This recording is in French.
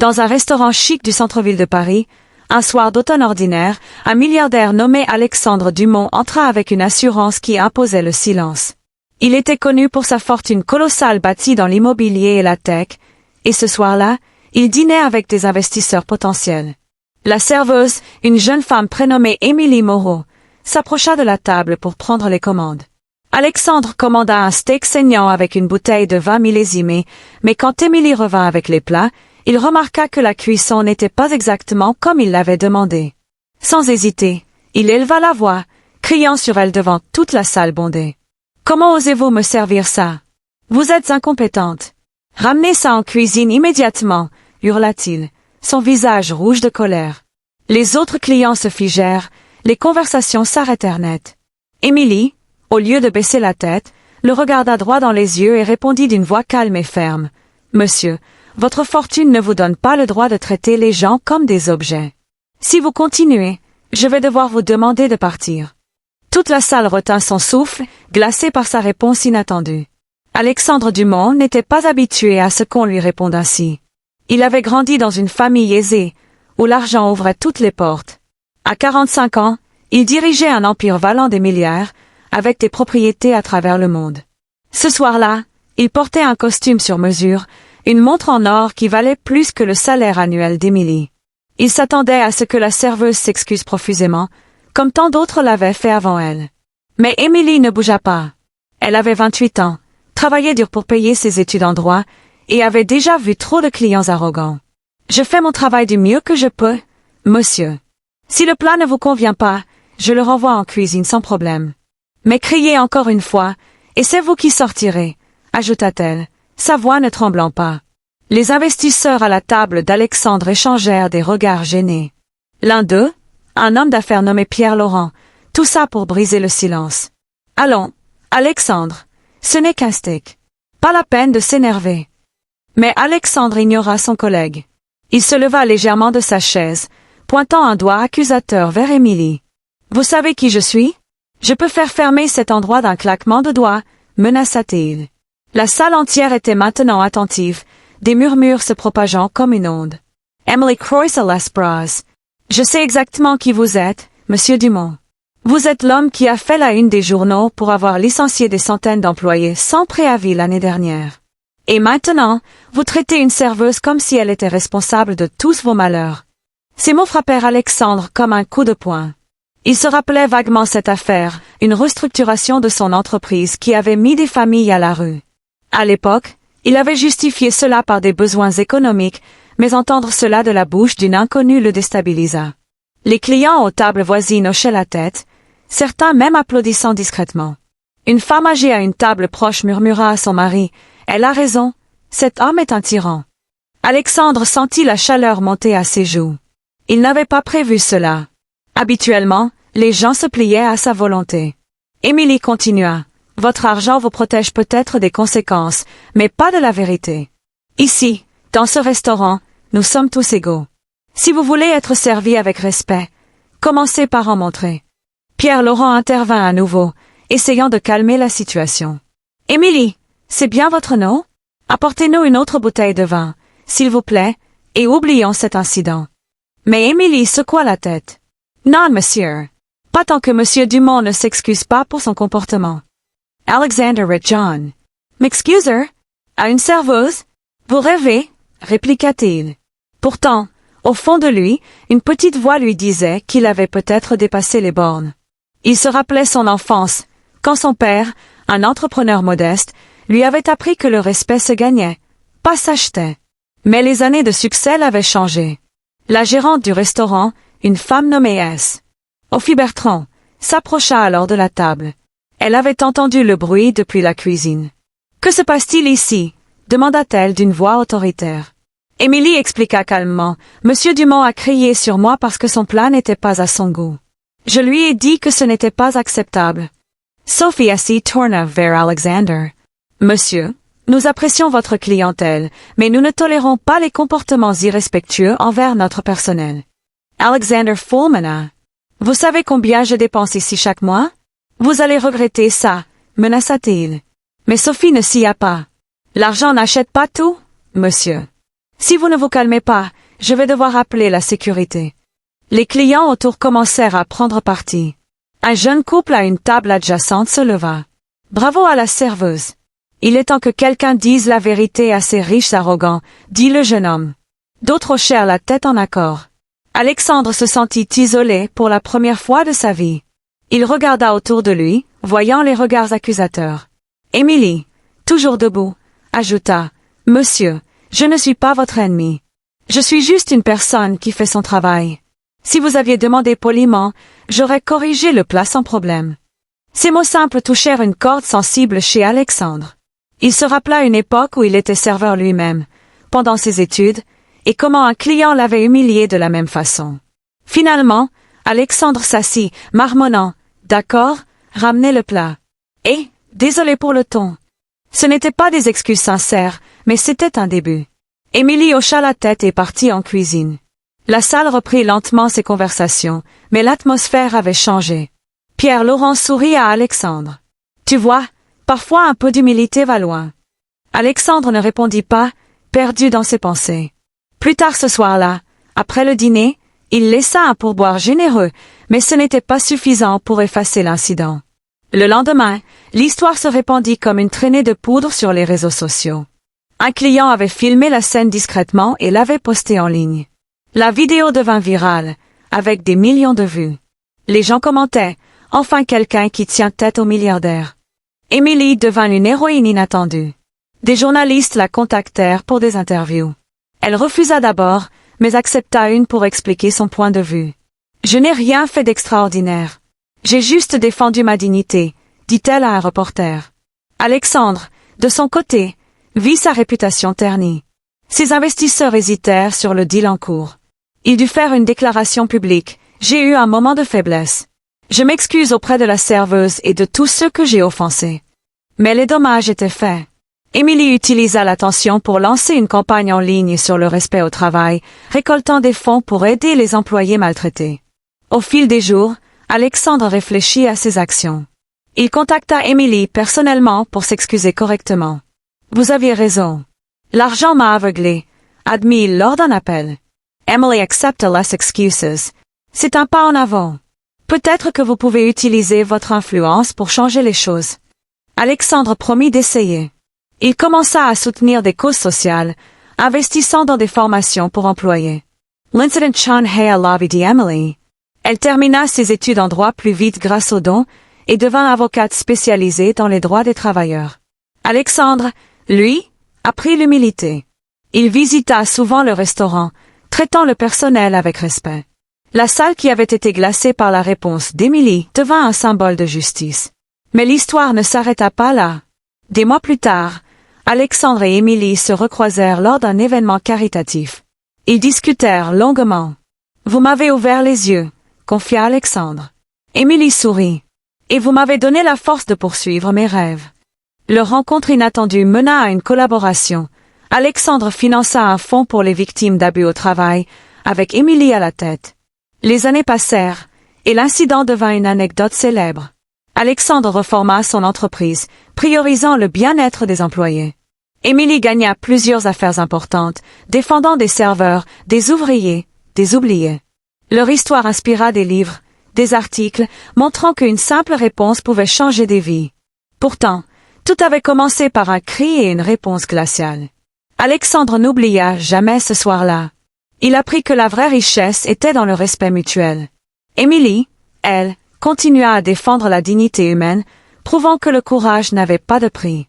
Dans un restaurant chic du centre-ville de Paris, un soir d'automne ordinaire, un milliardaire nommé Alexandre Dumont entra avec une assurance qui imposait le silence. Il était connu pour sa fortune colossale bâtie dans l'immobilier et la tech, et ce soir-là, il dînait avec des investisseurs potentiels. La serveuse, une jeune femme prénommée Émilie Moreau, s'approcha de la table pour prendre les commandes. Alexandre commanda un steak saignant avec une bouteille de vin millésimé, mais quand Émilie revint avec les plats, il remarqua que la cuisson n'était pas exactement comme il l'avait demandé. Sans hésiter, il éleva la voix, criant sur elle devant toute la salle bondée. « Comment osez-vous me servir ça? Vous êtes incompétente. Ramenez ça en cuisine immédiatement, hurla-t-il, son visage rouge de colère. Les autres clients se figèrent, les conversations s'arrêtèrent net. Émilie, au lieu de baisser la tête, le regarda droit dans les yeux et répondit d'une voix calme et ferme. « Monsieur, votre fortune ne vous donne pas le droit de traiter les gens comme des objets. Si vous continuez, je vais devoir vous demander de partir. » Toute la salle retint son souffle, glacée par sa réponse inattendue. Alexandre Dumont n'était pas habitué à ce qu'on lui réponde ainsi. Il avait grandi dans une famille aisée, où l'argent ouvrait toutes les portes. À 45 ans, il dirigeait un empire valant des milliards, avec des propriétés à travers le monde. Ce soir-là, il portait un costume sur mesure, une montre en or qui valait plus que le salaire annuel d'Émilie. Il s'attendait à ce que la serveuse s'excuse profusément, comme tant d'autres l'avaient fait avant elle. Mais Émilie ne bougea pas. Elle avait 28 ans, travaillait dur pour payer ses études en droit, et avait déjà vu trop de clients arrogants. « Je fais mon travail du mieux que je peux, monsieur. Si le plat ne vous convient pas, je le renvoie en cuisine sans problème. Mais criez encore une fois, et c'est vous qui sortirez, ajouta-t-elle, sa voix ne tremblant pas. Les investisseurs à la table d'Alexandre échangèrent des regards gênés. L'un d'eux, un homme d'affaires nommé Pierre Laurent, toussa pour briser le silence. « Allons, Alexandre, ce n'est qu'un steak. Pas la peine de s'énerver. » Mais Alexandre ignora son collègue. Il se leva légèrement de sa chaise, pointant un doigt accusateur vers Émilie. « Vous savez qui je suis? Je peux faire fermer cet endroit d'un claquement de doigts, menaça-t-il. La salle entière était maintenant attentive, des murmures se propageant comme une onde. Emily Croyce à las bras. Je sais exactement qui vous êtes, monsieur Dumont. Vous êtes l'homme qui a fait la une des journaux pour avoir licencié des centaines d'employés sans préavis l'année dernière. Et maintenant, vous traitez une serveuse comme si elle était responsable de tous vos malheurs. » Ces mots frappèrent Alexandre comme un coup de poing. Il se rappelait vaguement cette affaire, une restructuration de son entreprise qui avait mis des familles à la rue. À l'époque, il avait justifié cela par des besoins économiques, mais entendre cela de la bouche d'une inconnue le déstabilisa. Les clients aux tables voisines hochaient la tête, certains même applaudissant discrètement. Une femme âgée à une table proche murmura à son mari, « Elle a raison, cet homme est un tyran. » Alexandre sentit la chaleur monter à ses joues. Il n'avait pas prévu cela. Habituellement, les gens se pliaient à sa volonté. Émilie continua, « Votre argent vous protège peut-être des conséquences, mais pas de la vérité. Ici, dans ce restaurant, nous sommes tous égaux. Si vous voulez être servi avec respect, commencez par en montrer. » Pierre Laurent intervint à nouveau, essayant de calmer la situation. « Émilie, c'est bien votre nom? Apportez-nous une autre bouteille de vin, s'il vous plaît, et oublions cet incident. » Mais Émilie secoua la tête. « Non, monsieur. Pas tant que monsieur Dumont ne s'excuse pas pour son comportement. » Alexander et John. « M'excuser? À une serveuse? Vous rêvez? » répliqua-t-il. Pourtant, au fond de lui, une petite voix lui disait qu'il avait peut-être dépassé les bornes. Il se rappelait son enfance, quand son père, un entrepreneur modeste, lui avait appris que le respect se gagnait, pas s'achetait. Mais les années de succès l'avaient changé. La gérante du restaurant, une femme nommée S. Ophi Bertrand, s'approcha alors de la table. Elle avait entendu le bruit depuis la cuisine. « Que se passe-t-il ici ?» demanda-t-elle d'une voix autoritaire. Émilie expliqua calmement. « Monsieur Dumont a crié sur moi parce que son plat n'était pas à son goût. Je lui ai dit que ce n'était pas acceptable. » Sophie assis tourna vers Alexander. « Monsieur, nous apprécions votre clientèle, mais nous ne tolérons pas les comportements irrespectueux envers notre personnel. » Alexander fulmina. « Vous savez combien je dépense ici chaque mois? Vous allez regretter ça, menaça-t-il. Mais Sophie ne s'y a pas. « L'argent n'achète pas tout, monsieur. » Si vous ne vous calmez pas, je vais devoir appeler la sécurité. Les clients autour commencèrent à prendre parti. Un jeune couple à une table adjacente se leva. Bravo à la serveuse. Il est temps que quelqu'un dise la vérité à ces riches arrogants, dit le jeune homme. D'autres hochèrent la tête en accord. Alexandre se sentit isolé pour la première fois de sa vie. Il regarda autour de lui, voyant les regards accusateurs. Émilie, toujours debout, ajouta, « Monsieur, je ne suis pas votre ennemi. Je suis juste une personne qui fait son travail. Si vous aviez demandé poliment, j'aurais corrigé le plat sans problème. » Ces mots simples touchèrent une corde sensible chez Alexandre. Il se rappela une époque où il était serveur lui-même, pendant ses études, et comment un client l'avait humilié de la même façon. Finalement, Alexandre s'assit, marmonnant, « D'accord, ramenez le plat. » Et, désolé pour le ton. Ce n'étaient pas des excuses sincères, mais c'était un début. Émilie hocha la tête et partit en cuisine. La salle reprit lentement ses conversations, mais l'atmosphère avait changé. Pierre Laurent sourit à Alexandre. « Tu vois, parfois un peu d'humilité va loin. » Alexandre ne répondit pas, perdu dans ses pensées. Plus tard ce soir-là, après le dîner, il laissa un pourboire généreux, mais ce n'était pas suffisant pour effacer l'incident. Le lendemain, l'histoire se répandit comme une traînée de poudre sur les réseaux sociaux. Un client avait filmé la scène discrètement et l'avait postée en ligne. La vidéo devint virale, avec des millions de vues. Les gens commentaient, « Enfin quelqu'un qui tient tête aux milliardaires. » Émilie devint une héroïne inattendue. Des journalistes la contactèrent pour des interviews. Elle refusa d'abord, mais accepta une pour expliquer son point de vue. « Je n'ai rien fait d'extraordinaire. J'ai juste défendu ma dignité, » dit-elle à un reporter. Alexandre, de son côté, vit sa réputation ternie. Ses investisseurs hésitèrent sur le deal en cours. Il dut faire une déclaration publique. « J'ai eu un moment de faiblesse. Je m'excuse auprès de la serveuse et de tous ceux que j'ai offensés. » Mais les dommages étaient faits. Émilie utilisa l'attention pour lancer une campagne en ligne sur le respect au travail, récoltant des fonds pour aider les employés maltraités. Au fil des jours, Alexandre réfléchit à ses actions. Il contacta Émilie personnellement pour s'excuser correctement. « Vous aviez raison. L'argent m'a aveuglé », admit-il lors d'un appel. Emily accepta less excuses. C'est un pas en avant. Peut-être que vous pouvez utiliser votre influence pour changer les choses. Alexandre promit d'essayer. Il commença à soutenir des causes sociales, investissant dans des formations pour employés. L'incident Chan Hea lobby dit Emily. Elle termina ses études en droit plus vite grâce aux dons et devint avocate spécialisée dans les droits des travailleurs. Alexandre, lui, apprit l'humilité. Il visita souvent le restaurant, traitant le personnel avec respect. La salle qui avait été glacée par la réponse d'Émilie devint un symbole de justice. Mais l'histoire ne s'arrêta pas là. Des mois plus tard, Alexandre et Émilie se recroisèrent lors d'un événement caritatif. Ils discutèrent longuement. « Vous m'avez ouvert les yeux », confia Alexandre. Émilie sourit. « Et vous m'avez donné la force de poursuivre mes rêves. » Leur rencontre inattendue mena à une collaboration. Alexandre finança un fonds pour les victimes d'abus au travail, avec Émilie à la tête. Les années passèrent, et l'incident devint une anecdote célèbre. Alexandre reforma son entreprise, priorisant le bien-être des employés. Émilie gagna plusieurs affaires importantes, défendant des serveurs, des ouvriers, des oubliés. Leur histoire inspira des livres, des articles, montrant qu'une simple réponse pouvait changer des vies. Pourtant, tout avait commencé par un cri et une réponse glaciale. Alexandre n'oublia jamais ce soir-là. Il apprit que la vraie richesse était dans le respect mutuel. Émilie, elle, continua à défendre la dignité humaine, prouvant que le courage n'avait pas de prix.